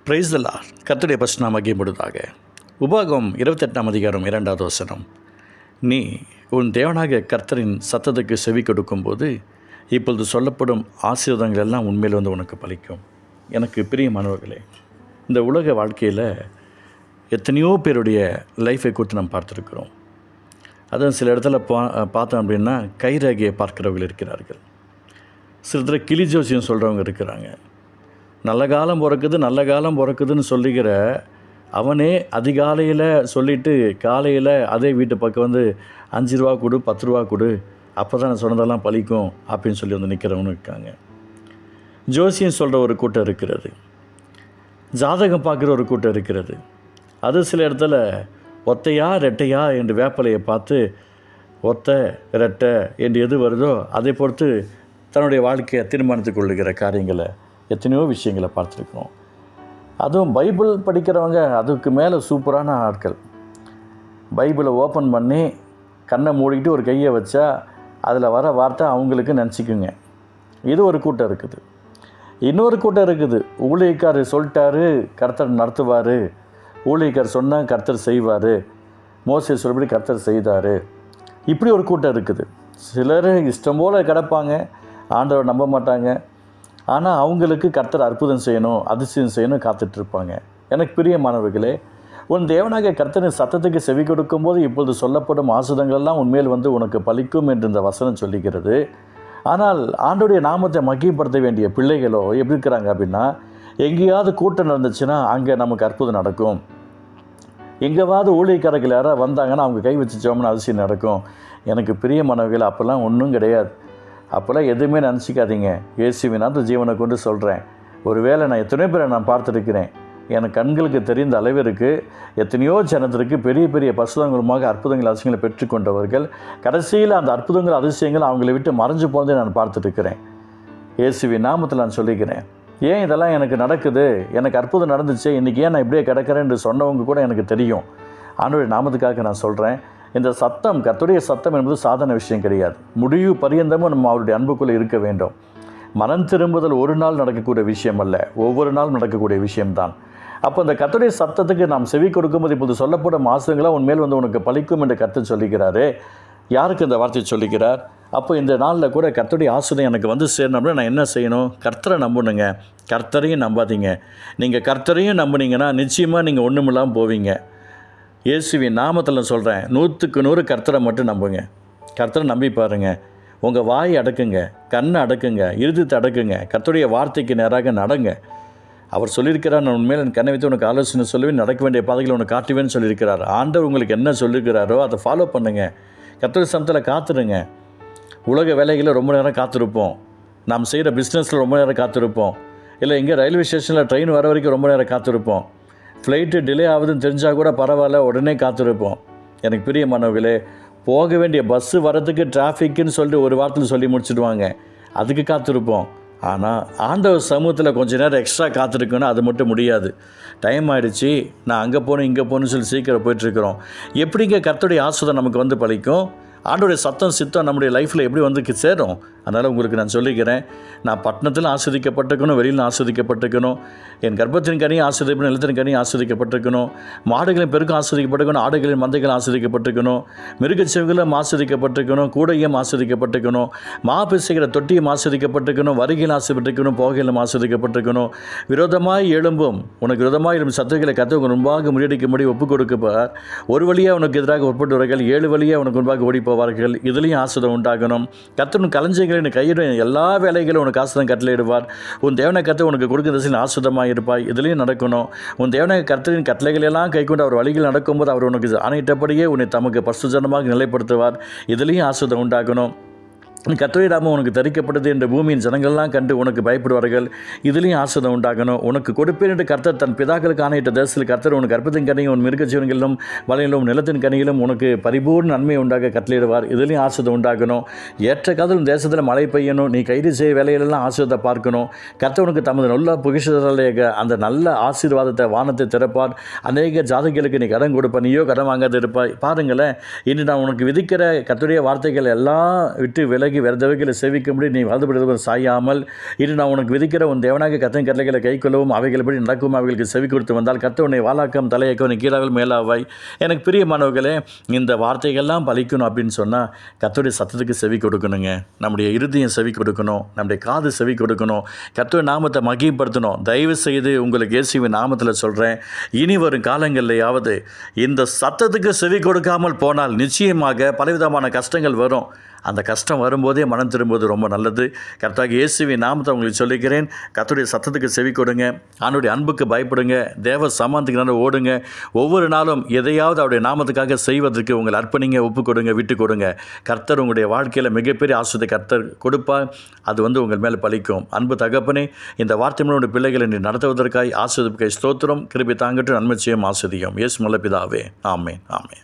Praise the Lord. கர்த்தருடைய பரிசுத்த மகிமைப்படுவதாக. உபாகமம் 28ஆம் அதிகாரம் 2வது வசனம். நீ உன் தேவனாகிய கர்த்தரின் சத்தத்துக்கு செவி கொடுக்கும்போது இப்பொழுது சொல்லப்படும் ஆசீர்வாதங்கள் எல்லாம் உண்மையில் உனக்கு பலிக்கும். எனக்கு பிரியமானவர்களே, இந்த உலக வாழ்க்கையில் எத்தனையோ பேருடைய லைஃபை குறித்து நம்ம பார்த்துருக்குறோம். அதுவும் சில இடத்துல பார்த்தோம் அப்படின்னா கைரேகையை பார்க்குறவர்கள் இருக்கிறார்கள். சில இடத்துல கிளி ஜோசியம் சொல்கிறவங்க இருக்கிறாங்க. நல்ல காலம் பிறக்குதுன்னு சொல்லிக்கிற அவனே அதிகாலையில் சொல்லிவிட்டு காலையில் அதே வீட்டு பக்கம் வந்து 5 ரூபா கொடு 10 ரூபா கொடு, அப்போ தான் நான் சொன்னதெல்லாம் பலிக்கும் அப்படின்னு சொல்லி வந்து நிற்கிறவனு இருக்காங்க. ஜோசியம் சொல்கிற ஒரு கூட்டம் இருக்கிறது, ஜாதகம் பார்க்குற ஒரு கூட்டம் இருக்கிறது. அது சில இடத்துல ஒத்தையா ரெட்டையா என்று வேப்பலையை பார்த்து ஒத்தை ரெட்டை என்று எது வருதோ அதை பொறுத்து தன்னுடைய வாழ்க்கையை தீர்மானித்து கொள்ளுகிற காரியங்களை எத்தனையோ விஷயங்களை பார்த்துருக்குறோம். அதுவும் பைபிள் படிக்கிறவங்க அதுக்கு மேலே சூப்பரான ஆட்கள். பைபிளை ஓப்பன் பண்ணி கண்ணை மூடிக்கிட்டு ஒரு கையை வச்சா அதில் வர வார்த்தை அவங்களுக்கு நினச்சிக்குங்க. இது ஒரு கூட்டம் இருக்குது. இன்னொரு கூட்டம் இருக்குது, ஊழியக்காரர் சொல்லிட்டாரு கர்த்தர் நடத்துவார், ஊழியக்காரர் சொன்னால் கர்த்தர் செய்வார், மோசே சொல்படி கர்த்தர் செய்தார். இப்படி ஒரு கூட்டம் இருக்குது. சிலர் இஷ்டம் போல் கிடப்பாங்க, ஆண்டவர் நம்ப மாட்டாங்க. ஆனால் அவங்களுக்கு கர்த்தர் அற்புதம் செய்யணும், அதிசயம் செய்யணும் காத்துட்ருப்பாங்க. எனக்கு பிரியமானவர்களே, உன் தேவனாகிய கர்த்தரின் சத்தத்துக்கு செவி கொடுக்கும்போது இப்பொழுது சொல்லப்படும் ஆசீர்வாதங்கள்லாம் உண்மையில் உனக்கு பலிக்கும் என்று இந்த வசனம் சொல்லிக்கிறது. ஆனால் ஆண்டவருடைய நாமத்தை மகிமைப்படுத்த வேண்டிய பிள்ளைகளோ எப்படி இருக்கிறாங்க அப்படின்னா, எங்கேயாவது கூட்டம் நடந்துச்சுன்னா அங்கே நமக்கு அற்புதம் நடக்கும், எங்கேயாவது ஊழியக்காரர்கள் யாராவது வந்தாங்கன்னா அவங்க கை வச்சுச்சோம்னு அதிசயம் நடக்கும். எனக்கு பிரியமானவர்கள், அப்போல்லாம் ஒன்றும் கிடையாது. அப்போல்லாம் எதுவுமே நினச்சிக்காதீங்க. இயேசுவின் அந்த ஜீவனை கொண்டு சொல்கிறேன். ஒருவேளை நான் எத்தனையோ பேரை நான் பார்த்துருக்கிறேன். எனக்கு கண்களுக்கு தெரிந்த அளவிற்கு எத்தனையோ ஜனத்திற்கு பெரிய பெரிய பசுதங்களுமாக அற்புதங்கள் அதிசயங்களை பெற்றுக்கொண்டவர்கள் கடைசியில் அந்த அற்புதங்கள் அதிசயங்கள் அவங்களை விட்டு மறைஞ்சு போனதை நான் பார்த்துட்ருக்கிறேன். இயேசுவின் நாமத்தில் நான் சொல்லிக்கிறேன், ஏன் இதெல்லாம் எனக்கு நடக்குது, எனக்கு அற்புதம் நடந்துச்சு, இன்றைக்கி ஏன் நான் இப்படியே கிடக்கிறேன் என்று சொன்னவங்க கூட எனக்கு தெரியும். ஆண்டவருடைய நாமத்துக்காக நான் சொல்கிறேன், இந்த சத்தம், கர்த்தருடைய சத்தம் என்பது சாதாரண விஷயம் கிடையாது. முடிவு பரியந்தமும் நம்ம அவருடைய அன்புக்குள்ளே இருக்க வேண்டும். மனம் திரும்புதல் ஒரு நாள் நடக்கக்கூடிய விஷயம் அல்ல, ஒவ்வொரு நாள் நடக்கக்கூடிய விஷயம்தான். அப்போ இந்த கர்த்தருடைய சத்தத்துக்கு நாம் செவி கொடுக்கும்போது இப்போது சொல்லப்படும் ஆசீர்வாதங்களாக உன்மேல் உனக்கு பலிக்கும் என்று கர்த்தர் சொல்லிக்கிறாரு. யாருக்கு இந்த வார்த்தையை சொல்லிக்கிறார்? அப்போ இந்த நாளில் கூட கர்த்தருடைய ஆசீர்வாதம் எனக்கு சேரணும் அப்படின்னா நான் என்ன செய்யணும்? கர்த்தரை நம்பணுங்க. கர்த்தரையும் நம்பாதீங்க. நீங்கள் கர்த்தரையும் நம்புனீங்கன்னா நிச்சயமாக நீங்கள் ஒன்றும் இல்லாமல் போவீங்க. இயேசுவின் நாமத்தில் சொல்கிறேன், 100க்கு 100 கர்த்தரை மட்டும் நம்புங்க. கர்த்தரை நம்பி பாருங்கள். உங்கள் வாயை அடக்குங்க, கண்ணை அடக்குங்க, இருதயத்தை அடக்குங்க, கர்த்தருடைய வார்த்தைக்கு நேராக நடங்க. அவர் சொல்லியிருக்கிறார், நான் உண்மையில் என் கண்ணை வைத்து உனக்கு ஆலோசனை சொல்லுவேன், நடக்க வேண்டிய பாதைகளை உனக்கு காட்டுவேன்னு சொல்லியிருக்கிறார். ஆண்டவர் உங்களுக்கு என்ன சொல்லியிருக்கிறாரோ அதை ஃபாலோ பண்ணுங்கள். கர்த்தருடைய சமத்தில் காத்துருங்க. உலக வேலைகளில் ரொம்ப நேரம் காத்திருப்போம், நாம் செய்கிற பிஸ்னஸில் ரொம்ப நேரம் காத்திருப்போம், இல்லை எங்கே ரயில்வே ஸ்டேஷனில் ட்ரெயின் வர வரைக்கும் ரொம்ப நேரம் காத்திருப்போம், ஃப்ளைட்டு டிலே ஆகுதுன்னு தெரிஞ்சால் கூட பரவாயில்ல, உடனே காத்திருப்போம். எனக்கு பிரியமானவர்களே, போக வேண்டிய பஸ்ஸு வரதுக்கு டிராஃபிக்குன்னு சொல்லிட்டு ஒரு வாரத்தில் சொல்லி முடிச்சுடுவாங்க, அதுக்கு காத்திருப்போம். ஆனால் ஆண்டவர் சமூகத்தில் கொஞ்சம் நேரம் எக்ஸ்ட்ரா காத்திருக்குன்னா அது மட்டும் முடியாது. டைம் ஆகிடுச்சு, நான் அங்கே போகணும் இங்கே போகணுன்னு சொல்லி சீக்கிரம் போயிட்டுருக்குறோம். எப்படிங்க கர்த்தருடைய ஆசீர்வாதம் நமக்கு பலிக்கும்? ஆண்டோடைய சத்தம் சித்தம் நம்முடைய லைஃப்பில் எப்படி சேரும்? அதனால் உங்களுக்கு நான் சொல்லிக்கிறேன், நான் பட்டணத்தில் ஆஸ்வதிக்கப்பட்டிருக்கணும், வெளியில் ஆஸ்வதிக்கப்பட்டிருக்கணும், என் கர்ப்பத்தின் கனியும் ஆஸ்வதிக்கணும், நிலத்தின் கனியும் ஆஸ்வதிக்கப்பட்டிருக்கணும், மாடுகளின் பெருக்கும் ஆஸ்வதிக்கப்பட்டிருக்கணும், ஆடுகளின் மந்தைகள் ஆஸ்வதிக்கப்பட்டிருக்கணும், மிருகச்செவிகளும் ஆஸ்வதிக்கப்பட்டிருக்கணும், கூடையும் ஆஸ்வதிக்கப்பட்டிருக்கணும், மாப்பிசைகிற தொட்டியும் ஆஸ்வதிக்கப்பட்டிருக்கணும், வருகையில் ஆஸ்வதிக்கப்பட்டிருக்கணும், போகையிலும் ஆஸ்வதிக்கப்பட்டிருக்கணும். விரோதமாய் எழும்பும் உனக்கு விரோதமாக எழும்பும் சத்துருக்களை கர்த்தர் உங்கள் முன்பாக முறியடிக்கும்படி ஒப்புக் கொடுப்பார். ஒரு வழியாக உனக்கு எதிராக உட்பட்டவர்கள் 7 வழியாக உனக்கு முன்பாக ஓடிப்போவார்கள். இதுலேயும் ஆசீர்வாதம் உண்டாகணும். கர்த்தர் கலஞ்சைகளின் கையிடும் எல்லா வேலைகளும் உனக்கு ஆசீர்வாதம் கட்டளையிடுவார். உன் தேவனை கர்த்தர் உனக்கு கொடுக்கிற திசையில் ஆசீர்வாதமாக இருப்பாய். இதுலேயும் நடக்கணும். உன் தேவனை கர்த்தரின் கட்டளைகளெல்லாம் கைக்கொண்டு அவர் வழிகள் நடக்கும்போது அவர் உனக்கு ஆணையிட்டபடியே உன்னை தமக்கு பரிசுத்தமாக நிலைப்படுத்துவார். இதுலேயும் ஆசீர்வாதம் உண்டாகணும். கர்த்தருடைய நாமம் உனக்கு தரிக்கப்பட்டது என்று பூமியின் ஜனங்கள்லாம் கண்டு உனக்கு பயப்படுவார்கள். இதுலேயும் ஆசீர்வாதம் உண்டாகணும். உனக்கு கொடுப்பேன் என்று கர்த்தர் தன் பிதாக்களுக்கு ஆணையிட்ட தேசத்தில் கர்த்தர் உனக்கு கர்ப்பத்தின் கனியும் உன் மிருக ஜீவன்களிலும் வலையிலும் நிலத்தின் கனியிலும் உனக்கு பரிபூர்ண நன்மை உண்டாக கட்டளையிடுவார். இதுலேயும் ஆசீர்வாதம் உண்டாகணும். ஏற்ற காலம் தேசத்தில் மழை பெய்யணும். நீ கைது செய்ய வேலையிலெல்லாம் ஆசீர்வாதத்தை பார்க்கணும். கர்த்தர் உனக்கு தமது நல்ல புகிஷாலேக அந்த நல்ல ஆசீர்வாதத்தை வானத்தை திறப்பார். அநேக ஜாதிகளுக்கு நீ கடன் கொடுப்ப, நீயோ கடன் வாங்காது இருப்பாய். பாருங்களேன், இன்று நான் உனக்கு விதிக்கிற கர்த்தருடைய வார்த்தைகள் எல்லாம் விட்டு விலகி வார்த்தைக்கு வேறு தேவைகளை சேவிக்கும்படி நீ வாழ்ந்துபடுவது சாயாமல் இன்று நான் உனக்கு விதிக்கிற உன் தேவனாக கர்த்தரின் கட்டளைகளை கைக்கொள்ளவும் அவைகளபடி நடக்கும் அவைகளுக்கு செவி கொடுத்து வந்தால் கர்த்தர் உன்னை வாலாக்கம் தலையக்கம் நீ கீழாவில் மேலாவாய். எனக்கு பிரியமானவர்களே, இந்த வார்த்தைகள்லாம் பலிக்கணும் அப்படின்னு சொன்னால் கர்த்தருடைய சத்தத்துக்கு செவி கொடுக்கணுங்க. நம்முடைய இருதயம் செவி கொடுக்கணும், நம்முடைய காது செவி கொடுக்கணும், கர்த்தருடைய நாமத்தை மகிமைப்படுத்தணும். தயவு செய்து உங்களுக்கு இயேசுவின் நாமத்தில் சொல்கிறேன், இனி வரும் காலங்கள்லையாவது இந்த சத்தத்துக்கு செவி கொடுக்காமல் போனால் நிச்சயமாக பலவிதமான கஷ்டங்கள் வரும். அந்த கஷ்டம் வரும்போதே மனம் திரும்புவது ரொம்ப நல்லது. கர்த்தராகிய இயேசுவின் நாமத்தை உங்களுக்கு சொல்லிக்கிறேன். கர்த்தருடைய சத்தத்துக்கு செவி கொடுங்க, அவனுடைய அன்புக்கு பயப்படுங்க, தேவ சமாந்தத்துக்கு நல்ல ஓடுங்க. ஒவ்வொரு நாளும் எதையாவது அவருடைய நாமத்துக்காக செய்வதற்கு உங்களை அர்ப்பணிங்க, ஒப்பு கொடுங்க, விட்டு கொடுங்க. கர்த்தர் உங்களுடைய வாழ்க்கையில் மிகப்பெரிய ஆசீர்வாதத்தை கர்த்தர் கொடுப்பார். அது உங்கள் மேலே பலிக்கும். அன்பு தகப்பனே, இந்த வார்த்தைகளுடைய பிள்ளைகளை நீ நடத்துவதற்காய் ஆசீர்வதிப்புக்காய் ஸ்தோத்திரம். கிருபை தாங்கட்டும், நன்மை செய்யும், ஆசீர்வதியும். இயேசு நல்ல பிதாவே, ஆமென், ஆமென்.